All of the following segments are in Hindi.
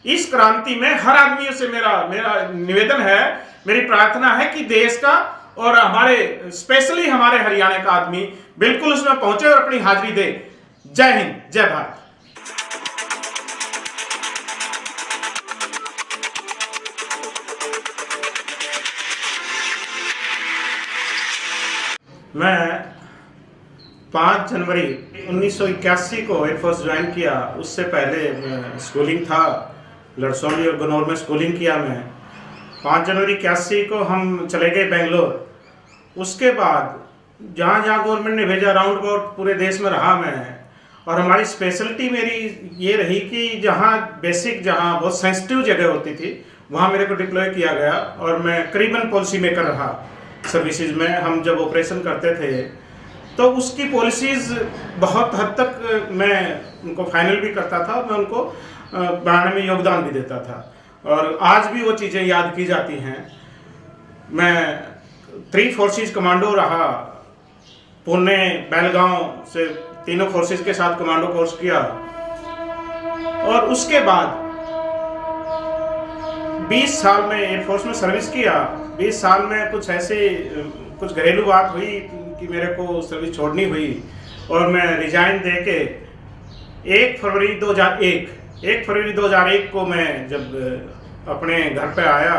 इस क्रांति में हर आदमी से मेरा निवेदन है, मेरी प्रार्थना है कि देश का और हमारे स्पेशली हमारे हरियाणा का आदमी बिल्कुल उसमें पहुंचे और अपनी हाजिरी दे। जय हिंद, जय भारत। मैं 5 जनवरी 1981 को एयरफोर्स ज्वाइन किया। उससे पहले स्कूलिंग था, लड़सौली और गनौर में स्कूलिंग किया मैं। 5 जनवरी 81 को हम चले गए बेंगलोर। उसके बाद जहाँ जहाँ गवर्नमेंट ने भेजा राउंड अबाउट पूरे देश में रहा मैं। और हमारी स्पेशलिटी मेरी ये रही कि जहाँ बेसिक, जहाँ बहुत सेंसिटिव जगह होती थी वहाँ मेरे को डिप्लॉय किया गया और मैं करीबन पॉलिसी मेकर रहा सर्विसेज में। हम जब ऑपरेशन करते थे तो उसकी पॉलिसीज़ बहुत हद तक मैं उनको फाइनल भी करता था, मैं उनको बनाने में योगदान भी देता था और आज भी वो चीज़ें याद की जाती हैं। मैं 3 फोर्सेस कमांडो रहा, पुणे, बेलगांव से तीनों फोर्सेस के साथ कमांडो कोर्स किया और उसके बाद 20 साल में एयरफोर्स में सर्विस किया। 20 साल में कुछ घरेलू बात हुई कि मेरे को सर्विस छोड़नी हुई और मैं रिजाइन दे के 1 फरवरी 2001 को मैं जब अपने घर पे आया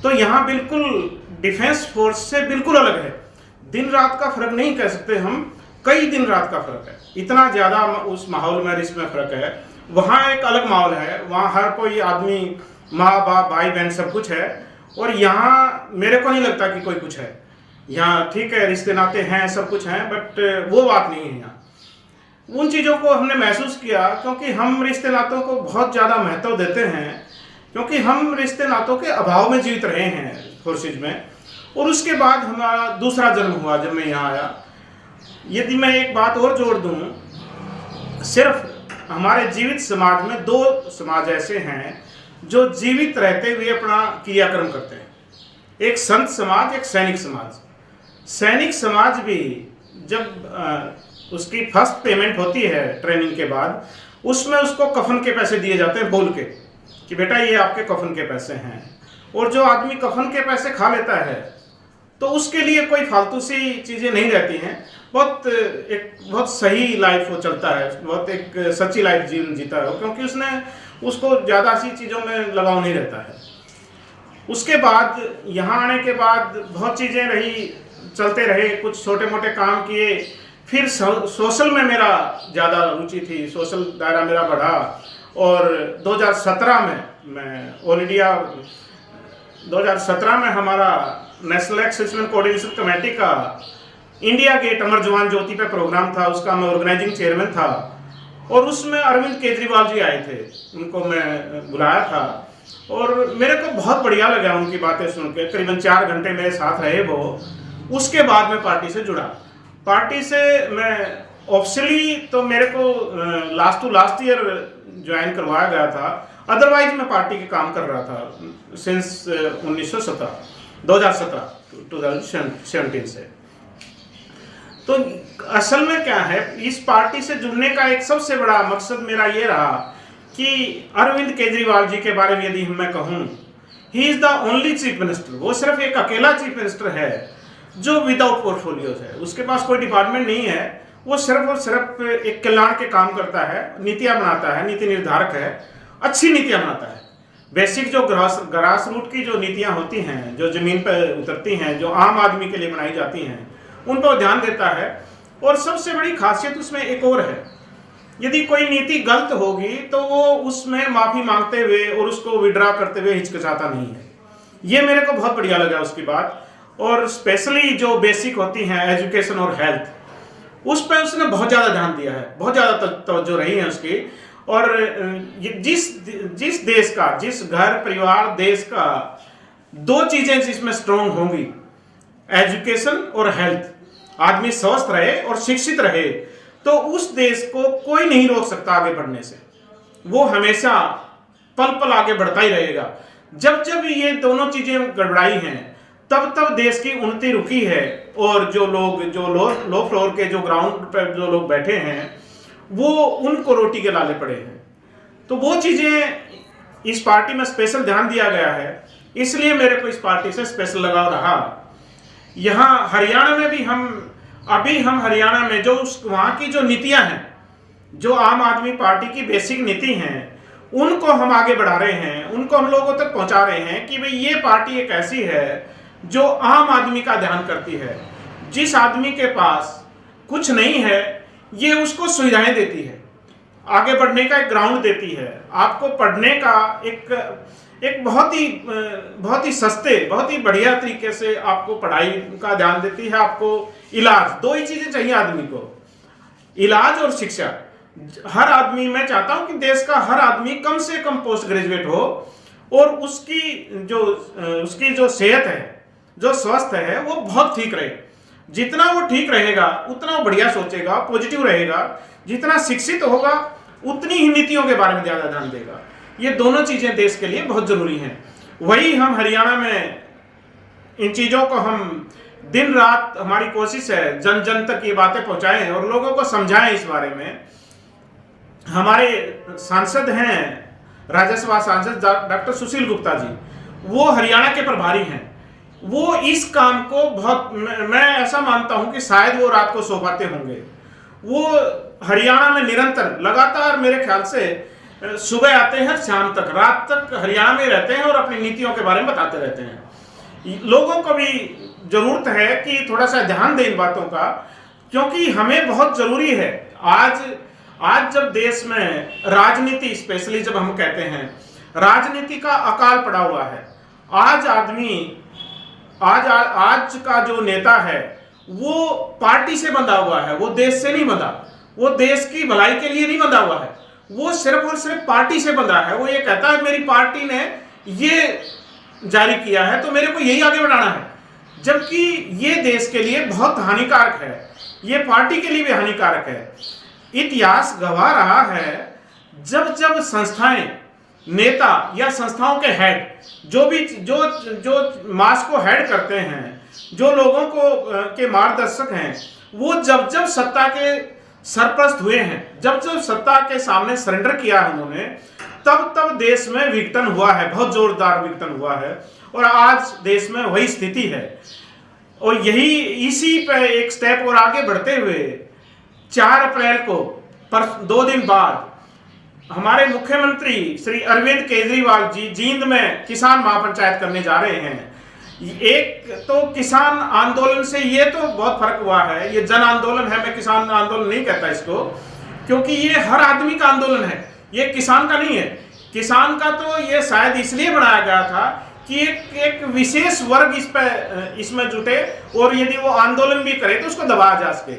तो यहाँ बिल्कुल डिफेंस फोर्स से बिल्कुल अलग है। दिन रात का फर्क नहीं कह सकते हम, कई दिन रात का फर्क है। इतना ज़्यादा उस माहौल में, इसमें फर्क है। वहाँ एक अलग माहौल है, वहाँ हर कोई आदमी, माँ बाप, भाई बहन सब कुछ है और यहाँ मेरे को नहीं लगता कि कोई कुछ है। यहाँ ठीक है, रिश्ते नाते हैं, सब कुछ हैं, बट वो बात नहीं है यहाँ। उन चीज़ों को हमने महसूस किया क्योंकि हम रिश्ते नातों को बहुत ज़्यादा महत्व देते हैं, क्योंकि हम रिश्ते नातों के अभाव में जीवित रहे हैं फोर्सेज में। और उसके बाद हमारा दूसरा जन्म हुआ जब मैं यहाँ आया। यदि मैं एक बात और जोड़ दूँ, सिर्फ हमारे जीवित समाज में 2 समाज ऐसे हैं जो जीवित रहते हुए अपना क्रियाक्रम करते हैं। एक संत समाज, एक सैनिक समाज। सैनिक समाज भी जब उसकी फर्स्ट पेमेंट होती है ट्रेनिंग के बाद, उसमें उसको कफन के पैसे दिए जाते हैं बोल के कि बेटा ये आपके कफन के पैसे हैं। और जो आदमी कफन के पैसे खा लेता है तो उसके लिए कोई फालतू सी चीज़ें नहीं रहती हैं। बहुत सही लाइफ वो चलता है, बहुत एक सच्ची लाइफ जीता है, क्योंकि उसको ज़्यादा सी चीज़ों में लगाव नहीं रहता है। उसके बाद यहाँ आने के बाद बहुत चीज़ें रही, चलते रहे, कुछ छोटे मोटे काम किए। फिर सोशल में मेरा ज़्यादा रुचि थी, सोशल दायरा मेरा बढ़ा और 2017 में मैं ऑल इंडिया 2017 में हमारा नेशनल एक्सेसमेंट कोऑर्डिनेशन कमेटी का इंडिया गेट अमर जवान ज्योति पे प्रोग्राम था, उसका मैं ऑर्गेनाइजिंग चेयरमैन था और उसमें अरविंद केजरीवाल जी आए थे, उनको मैं बुलाया था और मेरे को बहुत बढ़िया लगा उनकी बातें सुन के। करीबन 4 घंटे मेरे साथ रहे वो। उसके बाद मैं पार्टी से जुड़ा। पार्टी से मैं ऑफिशियली तो मेरे को लास्ट ईयर ज्वाइन करवाया गया था, अदरवाइज मैं पार्टी के काम कर रहा था सिंस 2017 से। तो असल में क्या है, इस पार्टी से जुड़ने का एक सबसे बड़ा मकसद मेरा ये रहा कि अरविंद केजरीवाल जी के बारे में यदि मैं कहूँ, he is the only chief minister. वो सिर्फ एक अकेला चीफ मिनिस्टर है जो विदाउट पोर्टफोलियोज है, उसके पास कोई डिपार्टमेंट नहीं है। वो सिर्फ और सिर्फ एक कल्याण के काम करता है, नीतियाँ बनाता है, नीति निर्धारक है, अच्छी नीतियाँ बनाता है। बेसिक जो ग्रास रूट की जो नीतियाँ होती हैं, जो जमीन पर उतरती हैं, जो आम आदमी के लिए बनाई जाती हैं, उन पर ध्यान देता है। और सबसे बड़ी खासियत उसमें एक और है, यदि कोई नीति गलत होगी तो वो उसमें माफ़ी मांगते हुए और उसको विड्रा करते हुए हिचकिचाता नहीं है। ये मेरे को बहुत बढ़िया लगा उसकी बात। और स्पेशली जो बेसिक होती हैं एजुकेशन और हेल्थ, उस पर उसने बहुत ज़्यादा ध्यान दिया है, बहुत ज़्यादा तवज्जो रही है उसकी। और जिस देश का, जिस घर परिवार देश का 2 चीज़ें जिसमें स्ट्रॉन्ग होंगी, एजुकेशन और हेल्थ, आदमी स्वस्थ रहे और शिक्षित रहे, तो उस देश को कोई नहीं रोक सकता आगे बढ़ने से। वो हमेशा पल पल आगे बढ़ता ही रहेगा। जब जब ये दोनों चीज़ें गड़बड़ाई हैं, तब तब देश की उन्नति रुकी है। और जो लो फ्लोर के, जो ग्राउंड पर जो लोग बैठे हैं, वो उनको रोटी के लाले पड़े हैं। तो वो चीज़ें इस पार्टी में स्पेशल ध्यान दिया गया है, इसलिए मेरे को इस पार्टी से स्पेशल लगाव रहा। यहाँ हरियाणा में भी हम हरियाणा में जो वहाँ की जो नीतियाँ हैं, जो आम आदमी पार्टी की बेसिक नीति हैं, उनको हम आगे बढ़ा रहे हैं, उनको हम लोगों तक पहुँचा रहे हैं कि भाई ये पार्टी एक ऐसी है जो आम आदमी का ध्यान करती है। जिस आदमी के पास कुछ नहीं है, ये उसको सुविधाएं देती है, आगे बढ़ने का एक ग्राउंड देती है, आपको पढ़ने का एक बहुत ही सस्ते, बहुत ही बढ़िया तरीके से आपको पढ़ाई का ध्यान देती है। आपको इलाज, दो ही चीजें चाहिए आदमी को, इलाज और शिक्षा। हर आदमी, मैं चाहता हूं कि देश का हर आदमी कम से कम पोस्ट ग्रेजुएट हो और उसकी जो सेहत है, जो स्वस्थ है, वो बहुत ठीक रहे। जितना वो ठीक रहेगा उतना वो बढ़िया सोचेगा, पॉजिटिव रहेगा। जितना शिक्षित होगा उतनी ही नीतियों के बारे में ज्यादा ध्यान देगा। ये दोनों चीजें देश के लिए बहुत जरूरी हैं। वही हम हरियाणा में इन चीजों को हम दिन रात, हमारी कोशिश है जन जन तक ये बातें पहुंचाएं और लोगों को समझाएं इस बारे में। हमारे सांसद हैं, राज्यसभा सांसद डॉक्टर सुशील गुप्ता जी, वो हरियाणा के प्रभारी हैं। वो इस काम को बहुत, मैं ऐसा मानता हूं कि शायद वो रात को सो पाते होंगे। वो हरियाणा में निरंतर, लगातार मेरे ख्याल से सुबह आते हैं, शाम तक, रात तक हरियाणा में रहते हैं और अपनी नीतियों के बारे में बताते रहते हैं। लोगों को भी जरूरत है कि थोड़ा सा ध्यान दें इन बातों का, क्योंकि हमें बहुत जरूरी है। आज जब देश में राजनीति, स्पेशली जब हम कहते हैं राजनीति का अकाल पड़ा हुआ है, आज का जो नेता है वो पार्टी से बंधा हुआ है, वो देश से नहीं बंधा, वो देश की भलाई के लिए नहीं बंधा हुआ है, वो सिर्फ और सिर्फ पार्टी से बंधा है। वो ये कहता है मेरी पार्टी ने ये जारी किया है तो मेरे को यही आगे बढ़ाना है, जबकि ये देश के लिए बहुत हानिकारक है, ये पार्टी के लिए भी हानिकारक है। इतिहास गवाह रहा है, जब संस्थाएं, नेता या संस्थाओं के हेड, जो मास को हेड करते हैं, जो लोगों को के मार्गदर्शक हैं, वो जब सत्ता के सरपरस्त हुए हैं, जब सत्ता के सामने सरेंडर किया है उन्होंने, तब देश में विघटन हुआ है, बहुत जोरदार विघटन हुआ है। और आज देश में वही स्थिति है। और इसी पे एक स्टेप और आगे बढ़ते हुए 4 अप्रैल को, पर 2 दिन बाद, हमारे मुख्यमंत्री श्री अरविंद केजरीवाल जी जींद में किसान महापंचायत करने जा रहे हैं। एक तो किसान आंदोलन से ये तो बहुत फर्क हुआ है, ये जन आंदोलन है, मैं किसान आंदोलन नहीं कहता इसको, क्योंकि ये हर आदमी का आंदोलन है, ये किसान का नहीं है। किसान का तो ये शायद इसलिए बनाया गया था कि एक विशेष वर्ग इसमें जुटे और यदि वो आंदोलन भी करे तो उसको दबाया जा सके।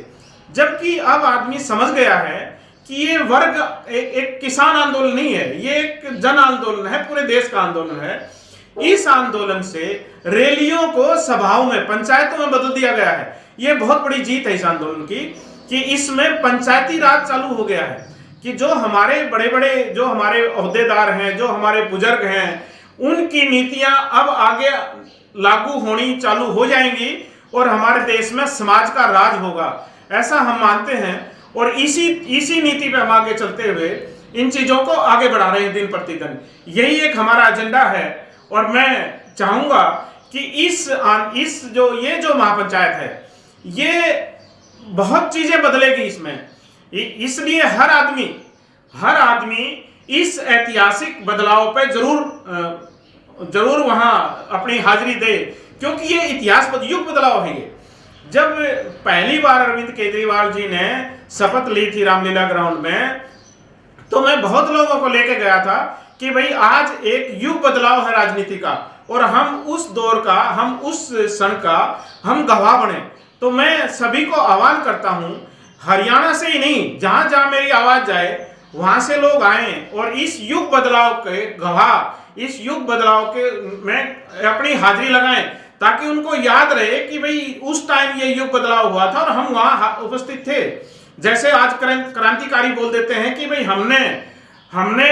जबकि अब आदमी समझ गया है कि ये वर्ग एक किसान आंदोलन नहीं है, ये एक जन आंदोलन है, पूरे देश का आंदोलन है। इस आंदोलन से रैलियों को सभाओं में, पंचायतों में बदल दिया गया है। ये बहुत बड़ी जीत है इस आंदोलन की, कि इसमें पंचायती राज चालू हो गया है, कि जो हमारे बड़े जो हमारे ओहदेदार हैं, जो हमारे बुजुर्ग हैं, उनकी नीतियां अब आगे लागू होनी चालू हो जाएंगी और हमारे देश में समाज का राज होगा, ऐसा हम मानते हैं। और इसी नीति पे हम आगे चलते हुए इन चीजों को आगे बढ़ा रहे हैं दिन प्रतिदिन। यही एक हमारा एजेंडा है। और मैं चाहूंगा कि ये जो महापंचायत है, ये बहुत चीजें बदलेगी इसमें। इसलिए हर आदमी इस ऐतिहासिक बदलाव पे जरूर वहां अपनी हाजिरी दे, क्योंकि ये इतिहास युग बदलाव है। ये जब पहली बार अरविंद केजरीवाल जी ने शपथ ली थी रामलीला ग्राउंड में, तो मैं बहुत लोगों को लेके गया था कि भाई आज एक युग बदलाव है राजनीति का, और हम उस दौर का, हम उस क्षण का हम गवाह बने। तो मैं सभी को आह्वान करता हूं, हरियाणा से ही नहीं, जहां जहां मेरी आवाज जाए वहां से लोग आए और इस युग बदलाव के गवाह, इस युग बदलाव के में अपनी हाजिरी लगाएं, ताकि उनको याद रहे कि भाई उस टाइम ये युग बदलाव हुआ था और हम वहां उपस्थित थे। जैसे आज क्रांतिकारी बोल देते हैं कि भाई हमने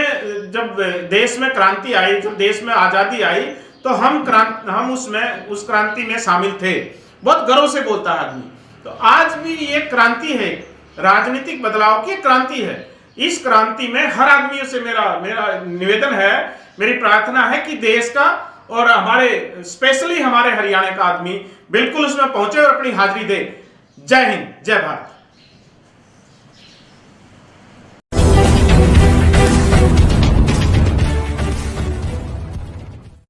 जब देश में क्रांति आई, जब देश में आजादी आई, तो हम उस क्रांति में शामिल थे, बहुत गर्व से बोलता है आदमी। तो आज भी ये क्रांति है, राजनीतिक बदलाव की क्रांति है। इस क्रांति में हर आदमी से मेरा निवेदन है, मेरी प्रार्थना है कि देश का और हमारे स्पेशली हमारे हरियाणा का आदमी बिल्कुल उसमें पहुंचे और अपनी हाजिरी दे। जय हिंद, जय भारत।